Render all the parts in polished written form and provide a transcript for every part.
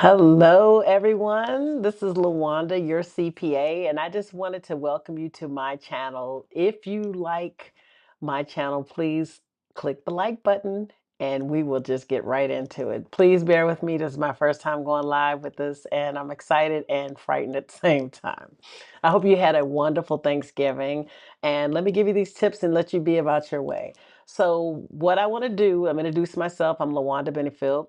Hello, everyone. This is LaWanda, your CPA, and I just wanted to welcome you to my channel. If you like my channel, please click the like button and we will just get right into it. Please bear with me. This is my first time going live with this, and I'm excited and frightened at the same time. I hope you had a wonderful Thanksgiving, and let me give you these tips and let you be about your way. So, what I want to do, I'm going to introduce myself. I'm LaWanda Benefield.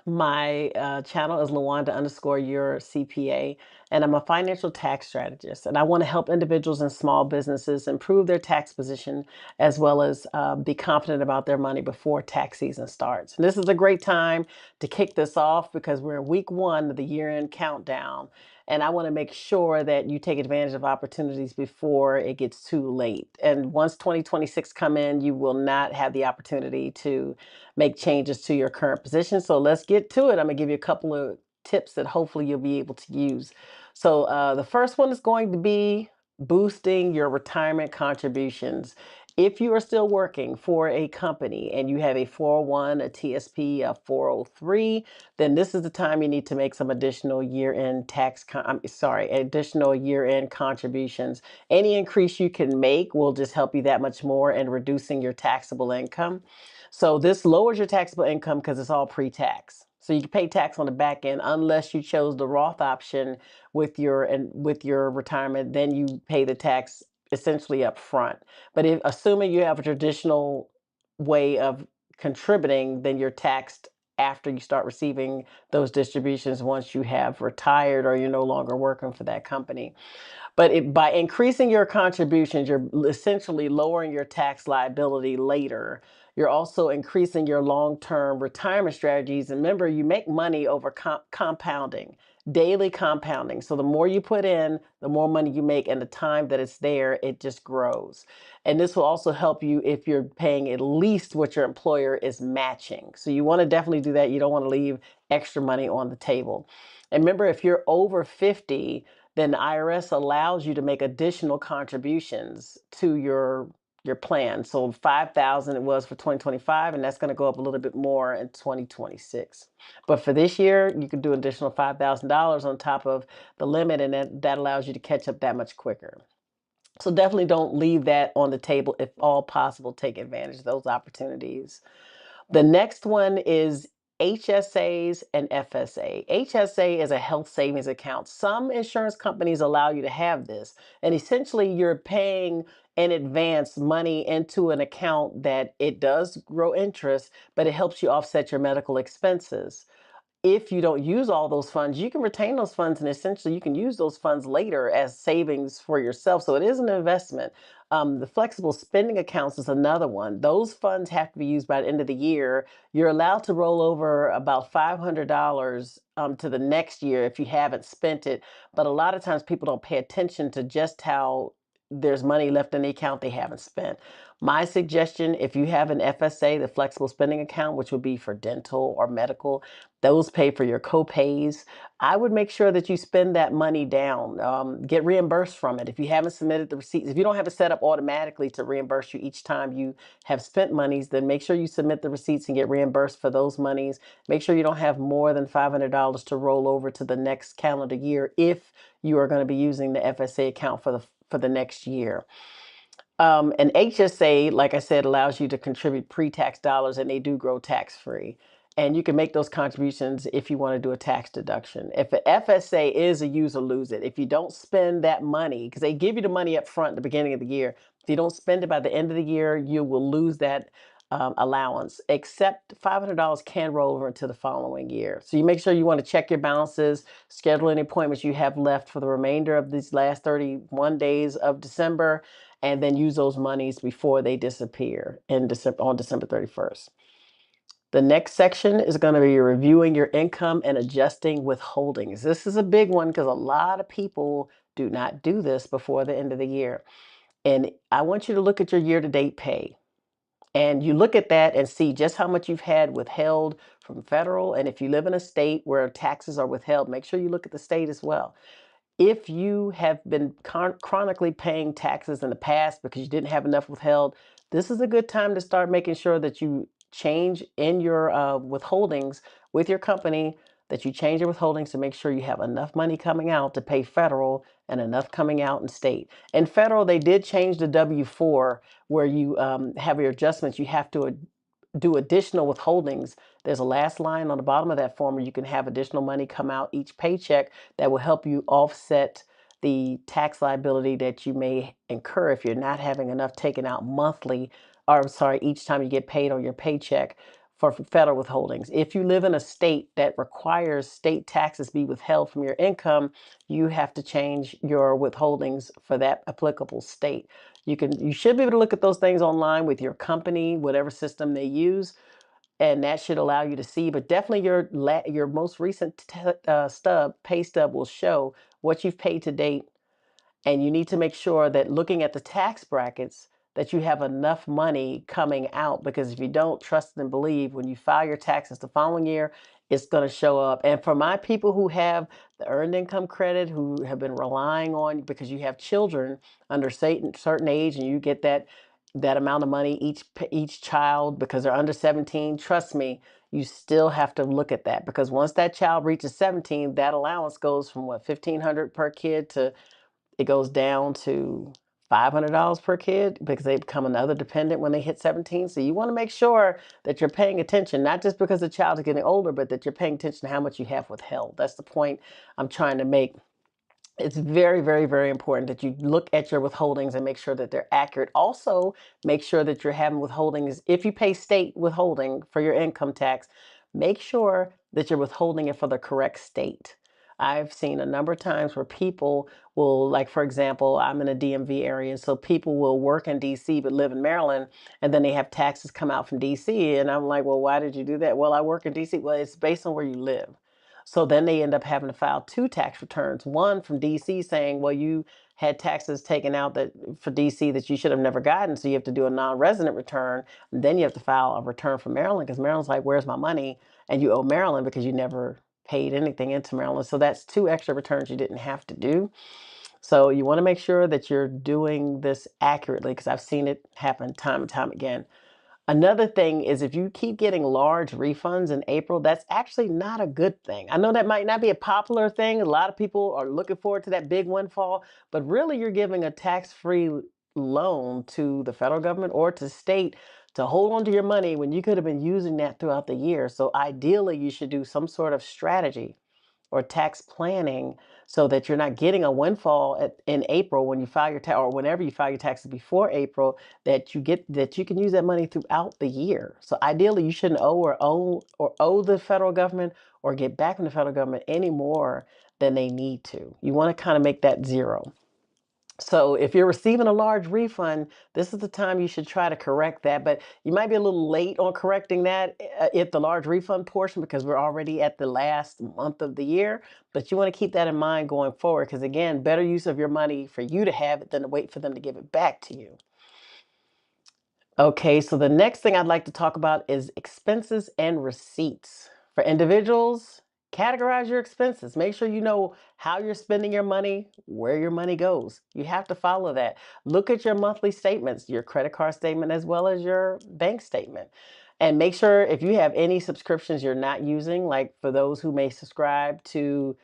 My channel is LaWanda underscore your CPA, and I'm a financial tax strategist. And I want to help individuals and small businesses improve their tax position as well as be confident about their money before tax season starts. And this is a great time to kick this off because we're in week one of the year end countdown. And I want to make sure that you take advantage of opportunities before it gets too late. And once 2026 come in, you will not have the opportunity to make changes to your current position. So let's get to it. I'm gonna give you a couple of tips that hopefully you'll be able to use. So the first one is going to be boosting your retirement contributions. If you are still working for a company and you have a 401, a TSP, a 403, then this is the time you need to make some additional year-end additional year-end contributions. Any increase you can make will just help you that much more in reducing your taxable income. So this lowers your taxable income because it's all pre-tax. So you can pay tax on the back end unless you chose the Roth option with your retirement, then you pay the tax essentially up front. But if assuming you have a traditional way of contributing, then you're taxed after you start receiving those distributions once you have retired or you're no longer working for that company. But by increasing your contributions, you're essentially lowering your tax liability later. You're also increasing your long-term retirement strategies. And remember, you make money over compounding, daily compounding. So the more you put in, the more money you make, and the time that it's there, it just grows. And this will also help you if you're paying at least what your employer is matching. So you want to definitely do that. You don't want to leave extra money on the table. And remember, if you're over 50, then the IRS allows you to make additional contributions to your plan. So 5,000 it was for 2025, and that's going to go up a little bit more in 2026. But for this year, you can do an additional $5,000 on top of the limit, and that allows you to catch up that much quicker. So definitely don't leave that on the table. If all possible, take advantage of those opportunities. The next one is HSAs and FSA. HSA is a health savings account. Some insurance companies allow you to have this, and essentially you're paying in advance money into an account that it does grow interest, but it helps you offset your medical expenses. If you don't use all those funds, you can retain those funds and essentially you can use those funds later as savings for yourself. So it is an investment. The flexible spending accounts is another one. Those funds have to be used by the end of the year. You're allowed to roll over about $500 to the next year if you haven't spent it. But a lot of times people don't pay attention to just how there's money left in the account they haven't spent. My suggestion, if you have an FSA, the flexible spending account, which would be for dental or medical, those pay for your co-pays. I would make sure that you spend that money down, get reimbursed from it. If you haven't submitted the receipts, if you don't have it set up automatically to reimburse you each time you have spent monies, then make sure you submit the receipts and get reimbursed for those monies. Make sure you don't have more than $500 to roll over to the next calendar year if you are going to be using the FSA account for the next year. An HSA, like I said, allows you to contribute pre-tax dollars, and they do grow tax-free. And you can make those contributions if you want to do a tax deduction. If an FSA is a use or lose it, if you don't spend that money, because they give you the money up front at the beginning of the year, if you don't spend it by the end of the year, you will lose that allowance, except $500 can roll over into the following year. So you make sure you want to check your balances, schedule any appointments you have left for the remainder of these last 31 days of December, and then use those monies before they disappear on December 31st. The next section is going to be reviewing your income and adjusting withholdings. This is a big one because a lot of people do not do this before the end of the year. And I want you to look at your year-to-date pay. And you look at that and see just how much you've had withheld from federal. And if you live in a state where taxes are withheld, make sure you look at the state as well. If you have been chronically paying taxes in the past because you didn't have enough withheld, this is a good time to start making sure that you change in your withholdings with your company that you change your withholdings to make sure you have enough money coming out to pay federal and enough coming out in state. In federal, they did change the W-4 where you have your adjustments. You have to do additional withholdings. There's a last line on the bottom of that form where you can have additional money come out each paycheck that will help you offset the tax liability that you may incur if you're not having enough taken out monthly, or sorry, each time you get paid on your paycheck for federal withholdings. If you live in a state that requires state taxes be withheld from your income, you have to change your withholdings for that applicable state. You should be able to look at those things online with your company, whatever system they use, and that should allow you to see. But definitely your most recent pay stub will show what you've paid to date, and you need to make sure that looking at the tax brackets that you have enough money coming out, because if you don't, trust and believe, when you file your taxes the following year, it's going to show up. And for my people who have the earned income credit, who have been relying on, because you have children under certain age and you get that amount of money each child because they're under 17, trust me, you still have to look at that, because once that child reaches 17, that allowance goes from what, 1,500 per kid to it goes down to $500 per kid, because they become another dependent when they hit 17. So you want to make sure that you're paying attention, not just because the child is getting older, but that you're paying attention to how much you have withheld. That's the point I'm trying to make. It's very, very, very important that you look at your withholdings and make sure that they're accurate. Also, make sure that you're having withholdings. If you pay state withholding for your income tax, make sure that you're withholding it for the correct state. I've seen a number of times where people will, like, for example, I'm in a DMV area, so people will work in DC but live in Maryland, and then they have taxes come out from DC. And I'm like, well, why did you do that? Well, I work in DC. Well, it's based on where you live. So then they end up having to file two tax returns, one from DC saying, well, you had taxes taken out that for DC that you should have never gotten, so you have to do a non-resident return. And then you have to file a return from Maryland, because Maryland's like, where's my money? And you owe Maryland because you never paid anything into Maryland. So that's two extra returns you didn't have to do. So you want to make sure that you're doing this accurately, because I've seen it happen time and time again. Another thing is, if you keep getting large refunds in April, that's actually not a good thing. I know that might not be a popular thing. A lot of people are looking forward to that big windfall, but really you're giving a tax-free loan to the federal government or to state to hold on to your money when you could have been using that throughout the year. So ideally, you should do some sort of strategy or tax planning so that you're not getting a windfall in April when you file your tax, or whenever you file your taxes before April, that you can use that money throughout the year. So ideally, you shouldn't owe the federal government or get back from the federal government any more than they need to. You want to kind of make that zero. So if you're receiving a large refund, this is the time you should try to correct that. But you might be a little late on correcting that if the large refund portion, because we're already at the last month of the year. But you want to keep that in mind going forward, because again, better use of your money for you to have it than to wait for them to give it back to you. Okay, so the next thing I'd like to talk about is expenses and receipts. For individuals, categorize your expenses. Make sure you know how you're spending your money, where your money goes. You have to follow that. Look at your monthly statements, your credit card statement, as well as your bank statement. And make sure if you have any subscriptions you're not using, like for those who may subscribe to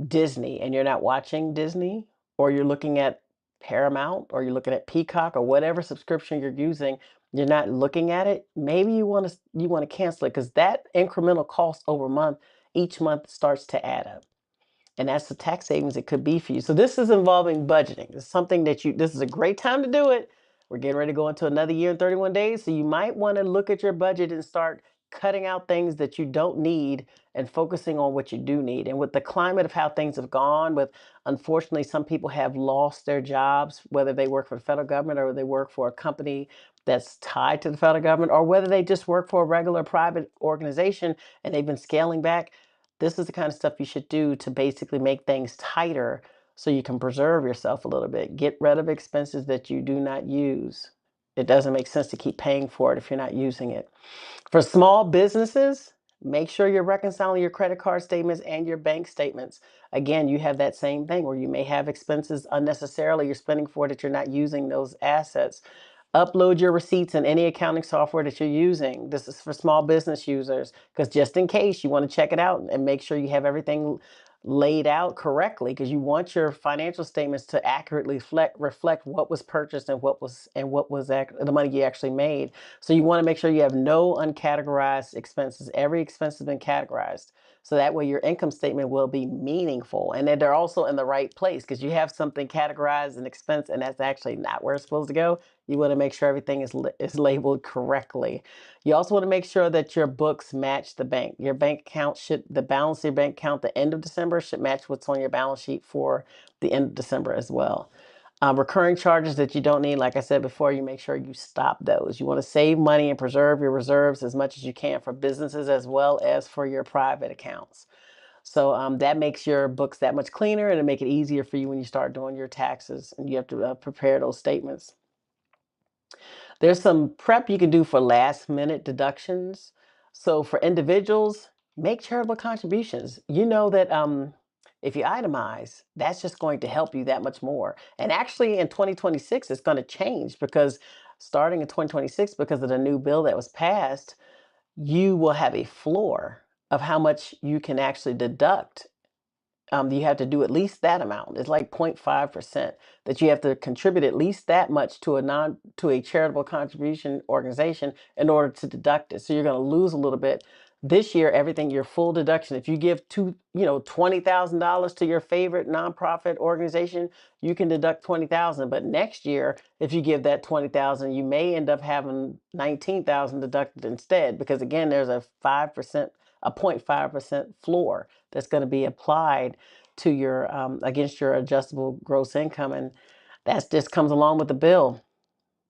Disney and you're not watching Disney, or you're looking at Paramount, or you're looking at Peacock, or whatever subscription you're using, you're not looking at it, maybe you want to cancel it, because that incremental cost over month each month starts to add up. And that's the tax savings it could be for you. So this is involving budgeting. It's something that this is a great time to do it. We're getting ready to go into another year and 31 days. So you might want to look at your budget and start cutting out things that you don't need and focusing on what you do need. And with the climate of how things have gone, with unfortunately some people have lost their jobs, whether they work for the federal government or they work for a company that's tied to the federal government, or whether they just work for a regular private organization and they've been scaling back. This is the kind of stuff you should do to basically make things tighter so you can preserve yourself a little bit. Get rid of expenses that you do not use. It doesn't make sense to keep paying for it if you're not using it. For small businesses, make sure you're reconciling your credit card statements and your bank statements. Again, you have that same thing where you may have expenses unnecessarily you're spending for that you're not using those assets. Upload your receipts in any accounting software that you're using. This is for small business users, because just in case you want to check it out and make sure you have everything laid out correctly, because you want your financial statements to accurately reflect what was purchased and what was the money you actually made. So you want to make sure you have no uncategorized expenses. Every expense has been categorized. So that way your income statement will be meaningful, and then they're also in the right place, because you have something categorized an expense and that's actually not where it's supposed to go. You want to make sure everything is labeled correctly. You also want to make sure that your books match the bank. Your bank account should, the balance of your bank account the end of December should match what's on your balance sheet for the end of December as well. Recurring charges that you don't need, like I said before, you make sure you stop those. You want to save money and preserve your reserves as much as you can for businesses as well as for your private accounts. So that makes your books that much cleaner, and it make it easier for you when you start doing your taxes and you have to prepare those statements. There's some prep you can do for last minute deductions. So for individuals, make charitable contributions. You know that if you itemize, that's just going to help you that much more. And actually in 2026, it's going to change, because starting in 2026, because of the new bill that was passed, you will have a floor of how much you can actually deduct. You have to do at least that amount. It's like 0.5% that you have to contribute at least that much to a charitable contribution organization in order to deduct it. So you're going to lose a little bit this year. Everything, your full deduction. If you give $20,000 to your favorite nonprofit organization, you can deduct 20,000. But next year, if you give that 20,000, you may end up having 19,000 deducted instead, because again, there's a 5%, a 0.5% floor that's going to be applied to your against your adjustable gross income, and that just comes along with the bill.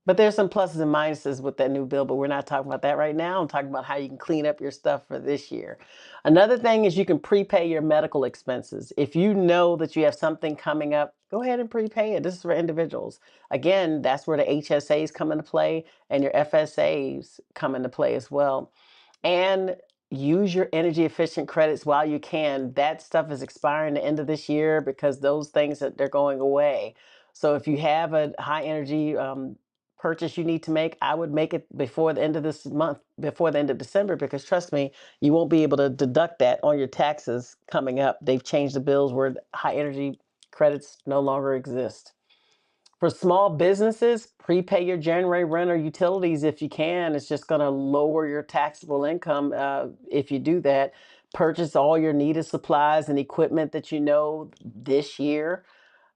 But there's some pluses and minuses with that new bill, but we're not talking about that right now. I'm talking about how you can clean up your stuff for this year. Another thing is you can prepay your medical expenses. If you know that you have something coming up, go ahead and prepay it. This is for individuals. Again, that's where the HSAs come into play, and your FSAs come into play as well. And use your energy efficient credits while you can. That stuff is expiring the end of this year, because those things that they're going away. So if you have a high energy purchase you need to make, I would make it before the end of this month, before the end of December, because trust me, you won't be able to deduct that on your taxes coming up. They've changed the bills where high energy credits no longer exist. For small businesses, prepay your January rent or utilities if you can. It's just going to lower your taxable income if you do that. Purchase all your needed supplies and equipment that you know this year.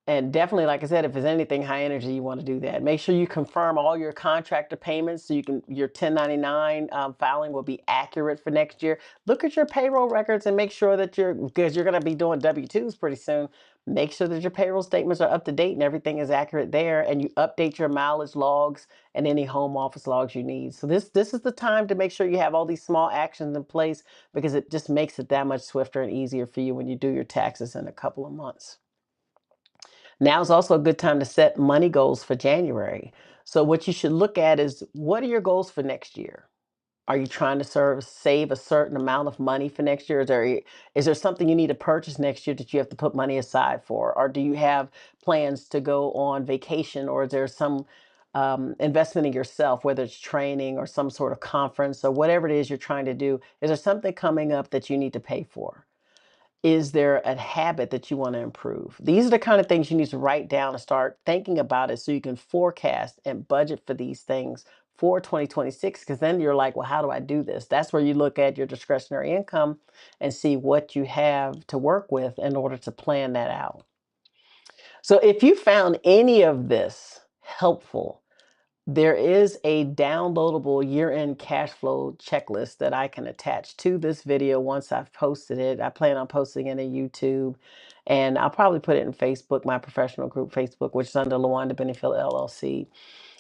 And definitely, like I said, if there's anything high energy, you want to do that. Make sure you confirm all your contractor payments so your 1099 filing will be accurate for next year. Look at your payroll records and make sure that because you're going to be doing W-2s pretty soon, make sure that your payroll statements are up to date and everything is accurate there. And you update your mileage logs and any home office logs you need. So this is the time to make sure you have all these small actions in place, because it just makes it that much swifter and easier for you when you do your taxes in a couple of months. Now is also a good time to set money goals for January. So what you should look at is, what are your goals for next year? Are you trying to save a certain amount of money for next year? Is there something you need to purchase next year that you have to put money aside for? Or do you have plans to go on vacation? Or is there some investment in yourself, whether it's training or some sort of conference or whatever it is you're trying to do? Is there something coming up that you need to pay for? Is there a habit that you want to improve? These are the kind of things you need to write down and start thinking about it, so you can forecast and budget for these things for 2026. Because then you're like, well, how do I do this? That's where you look at your discretionary income and see what you have to work with in order to plan that out. So if you found any of this helpful, there is a downloadable year-end cash flow checklist that I can attach to this video once I've posted it. I plan on posting it in YouTube, and I'll probably put it in Facebook, my professional group Facebook, which is under LaWanda Benefield LLC.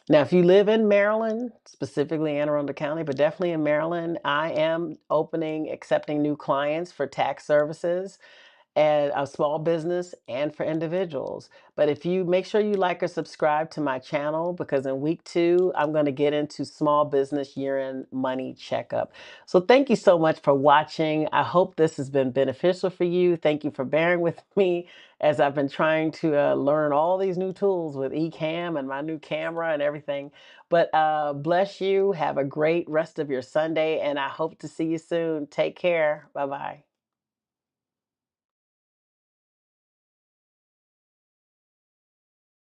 Now, if you live in Maryland, specifically Anne Arundel County, but definitely in Maryland, I am accepting new clients for tax services. and a small business and for individuals. But if you make sure you like or subscribe to my channel, because in week 2, I'm going to get into small business year-end money checkup. So thank you so much for watching. I hope this has been beneficial for you. Thank you for bearing with me as I've been trying to learn all these new tools with Ecamm and my new camera and everything. But bless you. Have a great rest of your Sunday, and I hope to see you soon. Take care. Bye-bye.